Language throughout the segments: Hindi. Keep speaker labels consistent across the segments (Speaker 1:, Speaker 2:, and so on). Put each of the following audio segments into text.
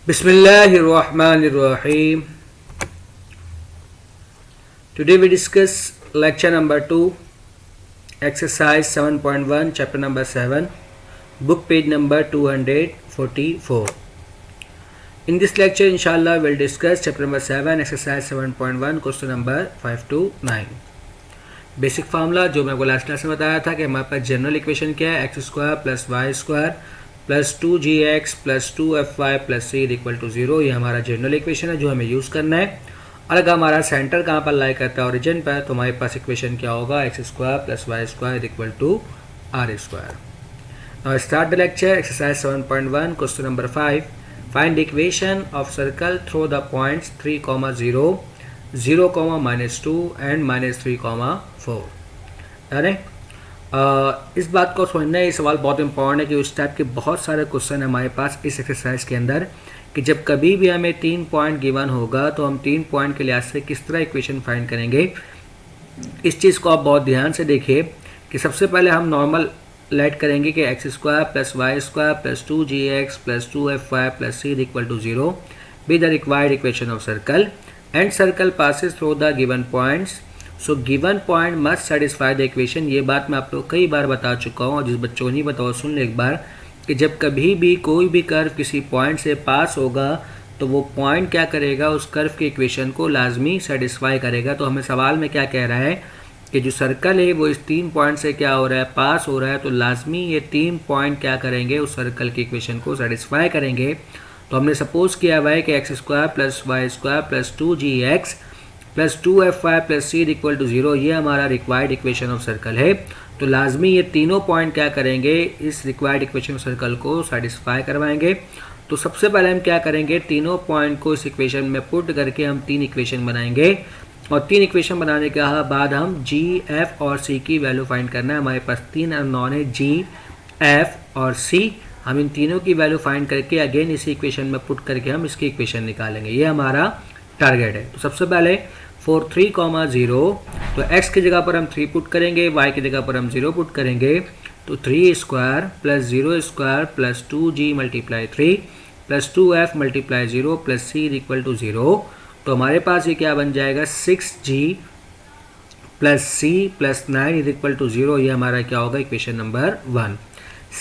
Speaker 1: Bismillahirrahmanirrahim. Today we discuss lecture number 2, exercise 7.1, chapter number 7, book page number 244. In this lecture, inshallah, we'll discuss chapter number 7, exercise 7.1, question number 5 to 9. Basic formula जो मैं आपको लास्ट क्लास में बताया था कि हमारे पास जनरल इक्वेशन क्या है, X square plus Y square plus 2gx plus 2fy plus C equal to 0. ये हमारा जनरल इक्वेशन है जो हमें यूज़ करना है. और अगर हमारा सेंटर कहाँ पर लाई करता है, ओरिजिन पर, तो हमारे पास इक्वेशन क्या होगा, X square plus Y square equal to R square. Now start the lecture. Exercise 7.1 question number 5. Find the equation of circle through the points 3, 0, 0, -2 and -3, 4. यानी इस बात को समझना है, ये सवाल बहुत इंपॉर्टेंट है कि उस टाइप के बहुत सारे क्वेश्चन है हमारे पास इस एक्सरसाइज के अंदर कि जब कभी भी हमें 3 पॉइंट गिवन होगा तो हम 3 पॉइंट के लिहाज से किस तरह इक्वेशन फाइंड करेंगे. इस चीज़ को आप बहुत ध्यान से देखिए कि सबसे पहले हम नॉर्मल लेट करेंगे कि X square plus Y square plus 2gx plus 2fy plus C equal to 0 be the required equation of circle and circle passes through the given points. So given point must satisfy the equation. ये बात मैं आप लोग कई बार बता चुका हूँ और जिस बच्चों को नहीं बताओ सुन ले एक बार कि जब कभी भी कोई भी कर्व किसी पॉइंट से पास होगा तो वो पॉइंट क्या करेगा, उस कर्व की इक्वेशन को लाजमी सेटिस्फाई करेगा. तो हमें सवाल में क्या कह रहा है कि जो सर्कल है वो इस 3 पॉइंट से क्या हो रहा है, पास हो रहा है. तो लाजमी ये 3 पॉइंट क्या करेंगे, उस सर्कल की इक्वेशन को सेटिस्फाई करेंगे. तो हमने सपोज किया हुआ है कि X square plus Y square plus 2gx plus 2fy plus C equal to 0 ये हमारा रिक्वायर्ड इक्वेशन ऑफ सर्कल है. तो लाजमी ये तीनों पॉइंट क्या करेंगे, इस रिक्वायर्ड इक्वेशन ऑफ सर्कल को सेटिस्फाई करवाएंगे. तो सबसे पहले हम क्या करेंगे, तीनों पॉइंट को इस इक्वेशन में पुट करके हम 3 इक्वेशन बनाएंगे और 3 इक्वेशन बनाने के बाद हम g, f और c की वैल्यू फाइंड करना है. हमारे पास 3 अननोन है g, f और c. हम इन तीनों की वैल्यू फाइंड करके अगेन इसी इक्वेशन में पुट करके हम इसकी इक्वेशन निकालेंगे. ये हमारा टारगेट है. तो सबसे पहले 4, 3, 0 तो x की जगह पर हम 3 पुट करेंगे, y की जगह पर हम 0 पुट करेंगे. तो 3 square plus 0 square plus 2g multiply 3 plus 2f multiply 0 plus c equal to 0. तो हमारे पास ये क्या बन जाएगा, 6g plus c plus 9 equal to 0. ये हमारा क्या होगा, इक्वेशन नंबर 1.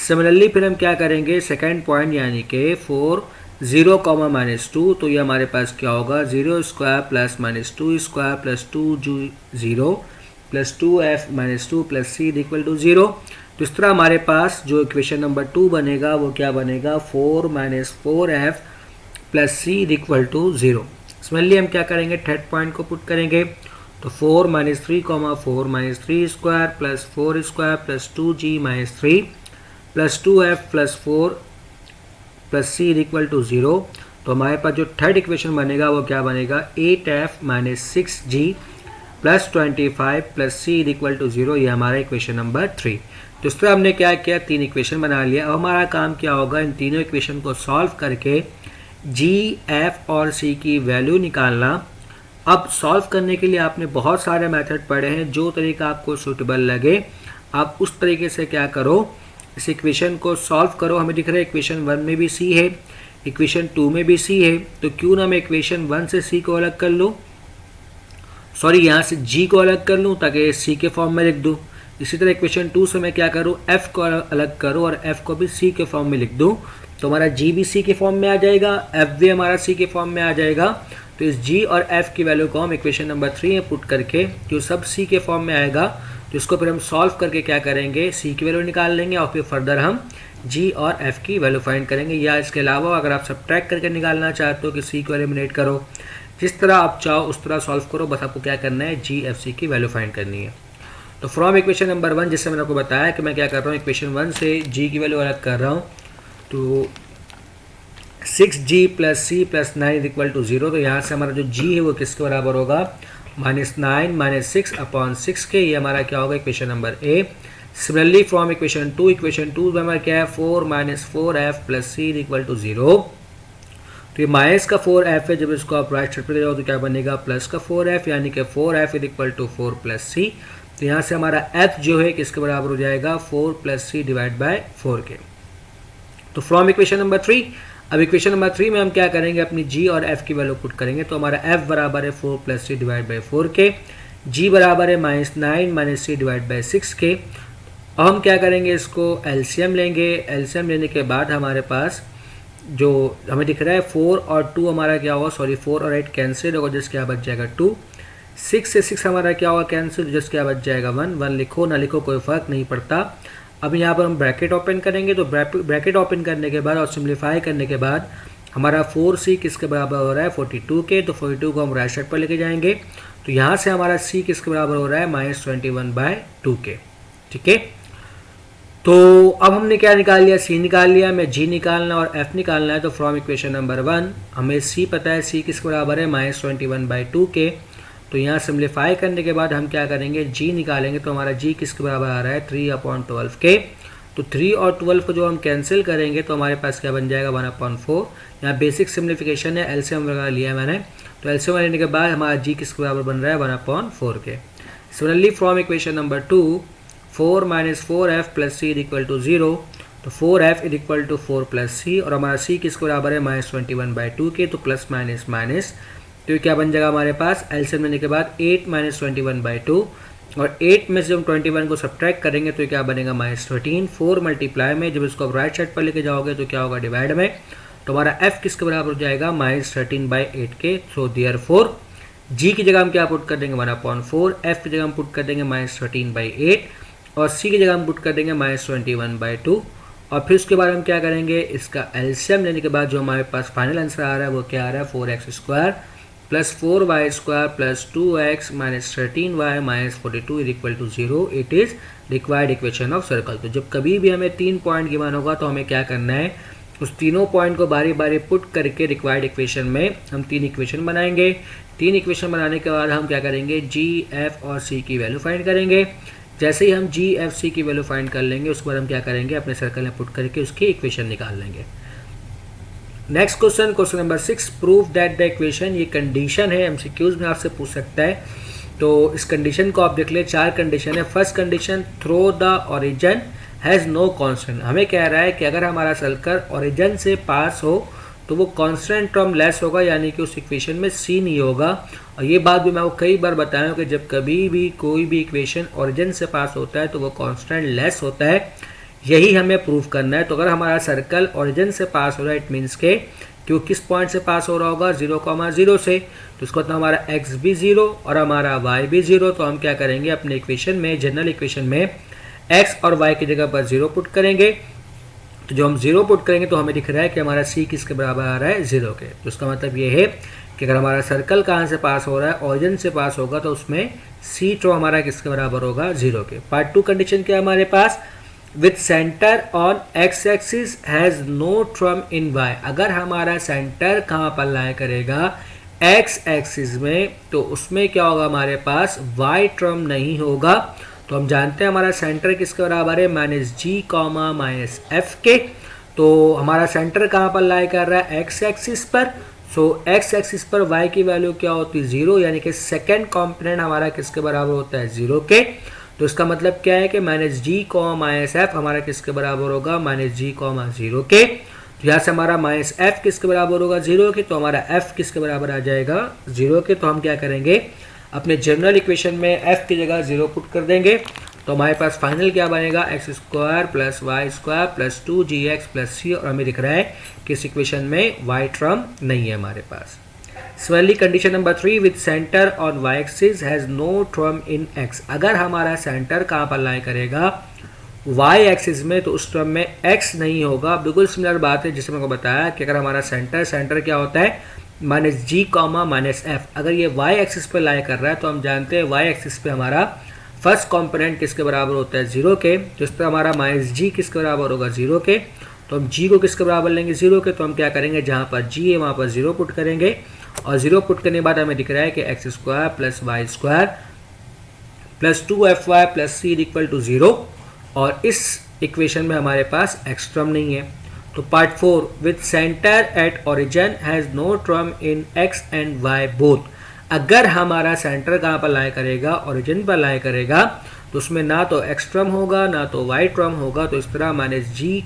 Speaker 1: सिमिलरली फिर हम क्या करेंगे, सेकेंड पॉइंट यानी कि 4, 0, -2. तो ये हमारे पास क्या होगा, 0 square plus -2 square plus 2g0 plus 2f -2 plus c equal to 0. तो इस तरह हमारे पास जो इक्वेशन नंबर 2 बनेगा वो क्या बनेगा, 4 - 4f plus c equal to 0. Similarly हम क्या करेंगे, थर्ड पॉइंट को पुट करेंगे. तो 4 - 3, 4 - 3 square plus 4 square plus 2g - 3 plus 2f plus 4 plus c equal to 0. तो हमारे पास जो थर्ड इक्वेशन बनेगा वो क्या बनेगा, 8f - 6g plus 25 plus c equal to 0. ये हमारा इक्वेशन नंबर 3. तो इस तरह हमने क्या किया, 3 इक्वेशन बना लिया. अब हमारा काम क्या होगा, इन तीनों इक्वेशन को सॉल्व करके g, f और c की वैल्यू निकालना. अब सॉल्व करने के लिए आपने बहुत सारे मेथड पढ़े हैं, जो तरीका आपको सूटेबल लगे आप उस तरीके से क्या करो, इस इक्वेशन को सॉल्व करो. हमें दिख रहा है इक्वेशन 1 में भी c है, इक्वेशन 2 में भी c है. तो क्यों ना मैं इक्वेशन 1 से c को अलग कर लूँ, सॉरी यहाँ से g को अलग कर लूँ ताकि c के फॉर्म में लिख दूँ. इसी तरह इक्वेशन 2 से मैं क्या करूँ, f को अलग करूँ और f को भी c के फॉर्म में लिख दूँ. तो हमारा g भी c के फॉर्म में आ जाएगा, f भी हमारा c के फॉर्म में आ जाएगा. तो इस g और f की वैल्यू को हम इक्वेशन नंबर 3 में पुट करके जो सब c के फॉर्म में आएगा तो इसको फिर हम सॉल्व करके क्या करेंगे, c की वैल्यू निकाल लेंगे और फिर फर्दर हम g और f की वैल्यू फाइंड करेंगे. या इसके अलावा अगर आप सब्ट्रैक्ट करके निकालना चाहते हो कि c को एलिमिनेट करो, जिस तरह आप चाहो उस तरह सॉल्व करो. बस आपको क्या करना है, g, f, c की वैल्यू फाइंड करनी है. तो फ्रॉम इक्वेशन नंबर 1 जिससे मैंने आपको बताया कि मैं क्या कर रहा हूँ, इक्वेशन 1 से g की वैल्यू अलग कर रहा हूँ. तो 6g plus c plus 9 equal to 0. तो यहाँ से हमारा जो g है वो किसके बराबर होगा, -9 - 6 अपॉन 6 के. ये हमारा क्या होगा, equation number a. Similarly from equation 2 में हमारा क्या है, 4 - 4f plus c equal to 0. तो ये माइनस का 4f है, जब इसको आप राइट साइड पर ले जाओ तो क्या बनेगा, प्लस का 4f यानी कि 4f equal to 4 plus c. तो यहाँ से हमारा f जो है किसके बराबर हो जाएगा, 4 प्लस c डिवाइड बाय 4 के. तो फ्रॉम इक्वेशन नंबर 3 अब इक्वेशन नंबर 3 में हम क्या करेंगे, अपनी g और f की वैल्यू पुट करेंगे। तो हमारा f बराबर है 4 + 3 डिवाइड बाई 4 के, g बराबर है -9 - 3 डिवाइड बाई 6 के। अब हम क्या करेंगे, इसको एलसीएम लेंगे। एलसीएम लेने के बाद हमारे पास जो हमें दिख रहा है 4 और 2 हमारा क्या होगा, सॉरी 4 और 8 कैंसिल होगा, जिसके क्या बच जाएगा 2। 6 से 6 हमारा क्या होगा कैंसिल, जिसके क्या बच जाएगा 1। 1 लिखो ना लिखो कोई फ़र्क नहीं पड़ता। अब यहाँ पर हम ब्रैकेट ओपन करेंगे, तो ब्रैकेट ओपन करने के बाद और सिम्प्लीफाई करने के बाद हमारा 4c किसके बराबर हो रहा है 42 के। तो 42 को हम राइट साइड पर लेके जाएंगे। तो यहाँ से हमारा c किसके बराबर हो रहा है -21/2 के। ठीक है, तो अब हमने क्या निकाल लिया, c निकाल लिया, हमें g निकालना और f निकालना है। तो फ्रॉम इक्वेशन नंबर 1 हमें c पता है, c किसके बराबर है -21/2 के। तो यहाँ सिम्प्लीफाई करने के बाद हम क्या करेंगे, g निकालेंगे। तो हमारा g किसके बराबर आ रहा है 3/12 के। तो 3 और 12 को जो हम कैंसिल करेंगे तो हमारे पास क्या बन जाएगा 1/4। यहाँ बेसिक सिम्प्लीफिकेशन है, एलसीएम वगैरह लिया है मैंने। तो एलसीएम लेने के बाद हमारा g किसके बराबर बन रहा है 1/4 के। Similarly from equation number 2 4 - 4f + c = 0। तो 4f = 4 + c और हमारा c किसके बराबर है -21/2 के। तो प्लस माइनस माइनस, तो ये क्या बन जाएगा हमारे पास एलसीएम लेने के बाद 8 - 21/2 और 8 में से जब 21 को सब्ट्रैक्ट करेंगे तो क्या बनेगा -13। 4 मल्टीप्लाई में जब इसको आप राइट साइड पर लेके जाओगे तो क्या होगा डिवाइड में। तो हमारा f किसके बराबर हो जाएगा -13/8 के। सो देयरफॉर g की जगह हम क्या पुट कर देंगे 1/4, f की जगह हम पुट कर देंगे -13/8 और c की जगह हम पुट कर देंगे -21/2। और फिर उसके बाद हम क्या करेंगे, इसका एलसीएम लेने के बाद जो हमारे पास फाइनल आंसर आ रहा है वो क्या आ रहा है 4x² + 4y² + 2x - 13y - 42 = 0। It is required equation of circle. तो जब कभी भी हमें 3 पॉइंट गिवन होगा तो हमें क्या करना है, उस तीनों पॉइंट को बारी बारी पुट करके रिक्वायर्ड इक्वेशन में हम 3 इक्वेशन बनाएंगे। 3 इक्वेशन बनाने के बाद हम क्या करेंगे, g, f और c की वैल्यू फाइंड करेंगे। जैसे ही हम g, f, c की वैल्यू फाइंड कर लेंगे उसके बाद हम क्या करेंगे, अपने सर्कल में पुट करके उसकी इक्वेशन निकाल लेंगे। Next question, question number 6, prove that the equation. ये कंडीशन है, एमसीक्यूज में आपसे पूछ सकता है। तो इस कंडीशन को आप देख ले, 4 कंडीशन है। First condition, through the origin has no constant. हमें कह रहा है कि अगर हमारा सर्कल ओरिजिन से पास हो तो वो कांस्टेंट टर्म लेस होगा, यानी कि उस इक्वेशन में c नहीं होगा। और ये बात भी मैं आपको कई बार बताया हूँ कि जब कभी भी कोई भी इक्वेशन ओरिजिन से पास होता है तो वो कांस्टेंट लेस होता है। यही हमें प्रूव करना है। तो अगर हमारा सर्कल ओरिजिन से पास हो रहा है, इट मीन्स के कि वो किस पॉइंट से पास हो रहा होगा 0,0 से। तो उसको तो हमारा x भी 0 और हमारा y भी 0। तो हम क्या करेंगे, अपने इक्वेशन में, जनरल इक्वेशन में x और y की जगह पर 0 पुट करेंगे। तो जो हम 0 पुट करेंगे तो हमें दिख रहा है कि हमारा c किसके बराबर आ रहा है 0 के। तो उसका मतलब ये है कि अगर हमारा सर्कल कहाँ से पास हो रहा है, ओरिजिन से पास होगा, तो उसमें c तो हमारा किसके बराबर होगा 0 के। पार्ट 2 कंडीशन क्या है हमारे पास, with center on x axis has no term in y। अगर हमारा सेंटर कहाँ पर लाई करेगा x एक्सिस में, तो उसमें क्या होगा, हमारे पास y ट्रम नहीं होगा। तो हम जानते हैं हमारा सेंटर किसके बराबर है -g, -f के। तो हमारा सेंटर कहाँ पर लाई कर रहा है x एक्सिस पर। सो x एक्सिस पर y की वैल्यू क्या होती है 0, यानी कि सेकेंड कॉम्पोनेंट हमारा किसके बराबर होता है 0 के। तो इसका मतलब क्या है कि -g, -f हमारा किसके बराबर होगा -g, 0 के। तो यहाँ से हमारा -f किसके बराबर होगा 0 के। तो हमारा f किसके बराबर आ जाएगा 0 के। तो हम क्या करेंगे, अपने जनरल इक्वेशन में f की जगह 0 पुट कर देंगे। तो हमारे पास फाइनल क्या बनेगा, x² + y² + 2gx + c। और हमें दिख रहा है कि इस इक्वेशन में y टर्म नहीं है हमारे पास। Similarly condition number 3, with center on y axis has no term in x। अगर हमारा सेंटर कहाँ पर लाई करेगा y एक्सिस में, तो उस टर्म में x नहीं होगा। बिल्कुल सिमिलर बात है जिससे मैंने बताया कि अगर हमारा सेंटर क्या होता है -g, -f। अगर ये y एक्सिस पे लाई कर रहा है तो हम जानते हैं y एक्सिस पे हमारा फर्स्ट कंपोनेंट किसके बराबर होता है 0 के। तो इस पर हमारा -g किसके बराबर होगा 0 के। तो हम g को किसके बराबर लेंगे 0 के। तो हम क्या करेंगे, जहाँ पर g है वहाँ पर 0 पुट करेंगे। और 0 पुट करने के बाद हमें दिख रहा है कि x² + y² + 2fy + c = 0। और इस इक्वेशन में हमारे पास x टर्म नहीं है। तो part 4, with centre at origin has no term in x and y both. अगर हमारा सेंटर कहाँ पर लाई करेगा, ओरिजिन पर लाई करेगा, तो उसमें ना तो x टर्म होगा ना तो y टर्म होगा। तो इस तरह -g,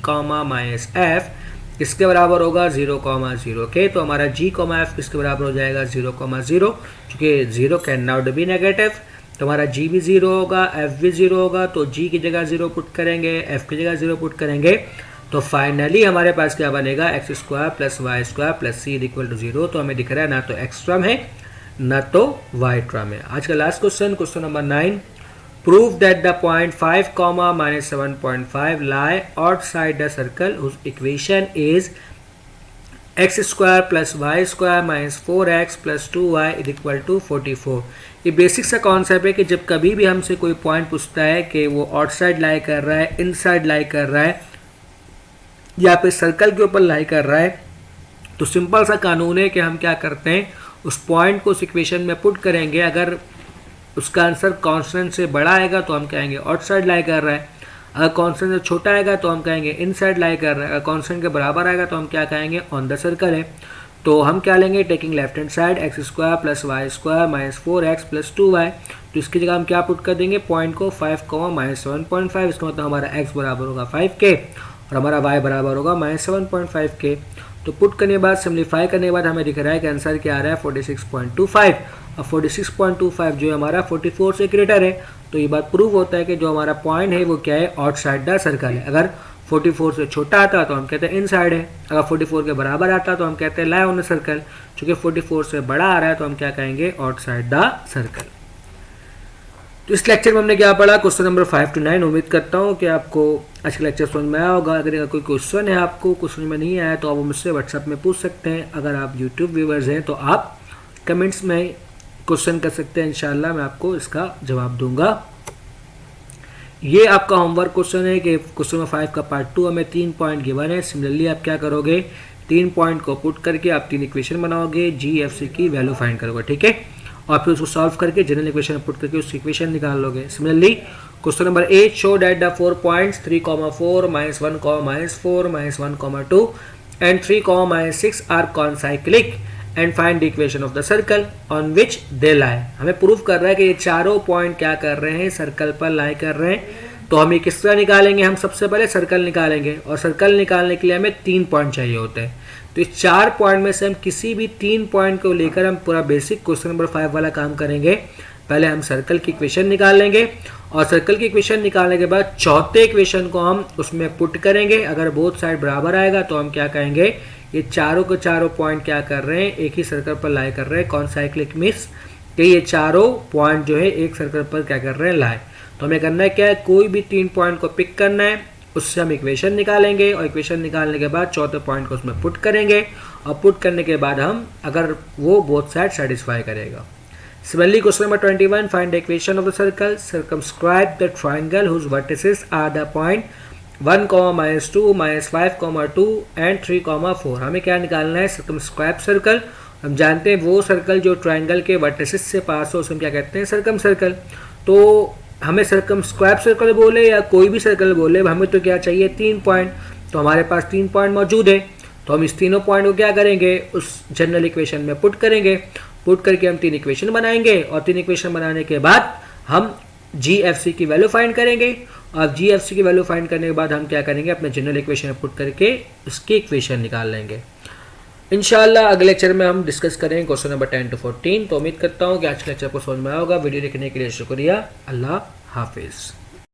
Speaker 1: -f किसके बराबर होगा 0,0 के। तो हमारा g, f किसके बराबर हो जाएगा 0,0, क्योंकि 0 कैन नॉट बी नेगेटिव। तो हमारा g भी 0 होगा, f भी 0 होगा। तो g की जगह 0 पुट करेंगे, f की जगह 0 पुट करेंगे, तो फाइनली हमारे पास क्या बनेगा x² + y² + c = 0। तो हमें दिख रहा है ना तो x टर्म है ना तो y टर्म है। आज का last question number 9, prove that the point 5, -7.5 lie outside the circle whose equation is x² + y² - 4x + 2y = 44। ये बेसिक सा कॉन्सेप्ट है कि जब कभी भी हमसे कोई पॉइंट पूछता है कि वो आउटसाइड लाई कर रहा है, इनसाइड लाई कर रहा है, या फिर सर्कल के ऊपर लाई कर रहा है, तो सिंपल सा कानून है कि हम क्या करते हैं, उस पॉइंट को उस इक्वेशन में पुट करेंगे। अगर उसका आंसर कांस्टेंट से बड़ा आएगा तो हम कहेंगे आउटसाइड लाई कर रहा है, अगर कांस्टेंट से छोटा आएगा तो हम कहेंगे इनसाइड लाई कर रहा है, अगर कांस्टेंट के बराबर आएगा तो हम क्या कहेंगे ऑन द सर्कल है। तो हम क्या लेंगे, taking left hand side x² + y² - 4x + 2y। तो इसकी जगह हम क्या पुट कर देंगे, पॉइंट को 5, -7.5। इसका मतलब हमारा x बराबर होगा 5 के और हमारा y बराबर होगा -7.5 के। तो पुट करने के बाद, सिम्प्लीफाई करने के बाद हमें दिख रहा है कि आंसर क्या आ रहा है 46.25। अब 46.25 जो है हमारा 44 से ग्रेटर है। तो ये बात प्रूव होता है कि जो हमारा पॉइंट है वो क्या है, आउटसाइड द सर्कल है। अगर 44 से छोटा आता तो हम कहते हैं इनसाइड है, अगर 44 के बराबर आता तो हम कहते हैं लाई ऑन द सर्कल। चूंकि 44 से बड़ा आ रहा है तो हम क्या कहेंगे, आउटसाइड द सर्कल। तो इस लेक्चर में हमने क्या पढ़ा, क्वेश्चन नंबर 5 to 9। उम्मीद करता हूँ कि आपको आज का लेक्चर समझ में आया होगा। अगर कोई क्वेश्चन है आपको कुछ में नहीं आया तो आप मुझसे व्हाट्सएप में पूछ सकते हैं। अगर आप यूट्यूब व्यूवर्स हैं तो आप कमेंट्स में क्वेश्चन कर सकते हैं, इंशाल्लाह मैं आपको इसका जवाब दूंगा। ये आपका होमवर्क क्वेश्चन है कि क्वेश्चन नंबर 5 का पार्ट 2 हमें 3 पॉइंट गिवन है। सिमिलरली आप क्या करोगे, 3 पॉइंट को पुट करके आप 3 इक्वेशन बनाओगे, GFC की वैल्यू फाइंड करोगे, ठीक है, और फिर उसको सॉल्व करके जनरल इक्वेशन पुट करके उसकी इक्वेशन निकाल लोगे। Similarly question number 8, show that the 4 points 3,4 - 1, -4 - 1,2 and 3, -6 are concyclic and find the equation of the circle on which they lie. हमें प्रूव कर रहा है कि ये चारों पॉइंट क्या कर रहे हैं, सर्कल पर लाई कर रहे हैं। तो हम ये किस तरह निकालेंगे, हम सबसे पहले सर्कल निकालेंगे और सर्कल निकालने के लिए हमें 3 पॉइंट चाहिए होते हैं। तो इस 4 पॉइंट में से हम किसी भी 3 पॉइंट को लेकर हम पूरा बेसिक क्वेश्चन नंबर 5 वाला काम करेंगे। पहले हम सर्कल की इक्वेशन निकाल लेंगे और सर्कल की इक्वेशन निकालने के बाद चौथे इक्वेशन को हम उसमें पुट करेंगे। अगर बोथ साइड बराबर आएगा तो हम क्या कहेंगे, ये चारों के चारों पॉइंट क्या कर रहे हैं, एक ही सर्कल पर लाई कर रहे हैं। कॉन्साइक्लिक मींस कि ये चारों पॉइंट जो है एक सर्कल पर क्या कर रहे हैं, लाई। तो हमें करना है क्या है, कोई भी 3 पॉइंट को पिक करना है, उससे हम इक्वेशन निकालेंगे और इक्वेशन निकालने के बाद चौथे पॉइंट को उसमें पुट करेंगे और पुट करने के बाद हम अगर वो बोथ साइड सेटिस्फाई करेगा। Similarly, question number 21, find the equation of the circle, circumscribe the triangle whose vertices are the point 1, -2, -5, 2 and 3, 4। हमें क्या निकालना है, circumscribe सर्कल। हम जानते हैं वो सर्कल जो ट्राइंगल के वर्टिसेस से पास हो उसे हम क्या कहते हैं, सर्कम सर्कल। तो हमें सर्कमस्क्राइब सर्कल बोले या कोई भी सर्कल बोले, हमें तो क्या चाहिए, 3 पॉइंट। तो हमारे पास 3 पॉइंट मौजूद है, तो हम इस तीनों पॉइंट को क्या करेंगे, उस जनरल इक्वेशन में पुट करेंगे। पुट करके हम 3 इक्वेशन बनाएंगे और 3 इक्वेशन बनाने के बाद हम GFC की वैल्यू फाइंड करेंगे और GFC की वैल्यू फाइंड करने के बाद हम क्या करेंगे, अपने जनरल इक्वेशन में पुट करके उसकी इक्वेशन निकाल लेंगे। इंशाल्लाह अगले लेक्चर में हम डिस्कस करेंगे क्वेश्चन नंबर 10 to 14। तो उम्मीद करता हूँ कि आज के लेक्चर को समझ में आया होगा। वीडियो देखने के लिए शुक्रिया। अल्लाह हाफिज़।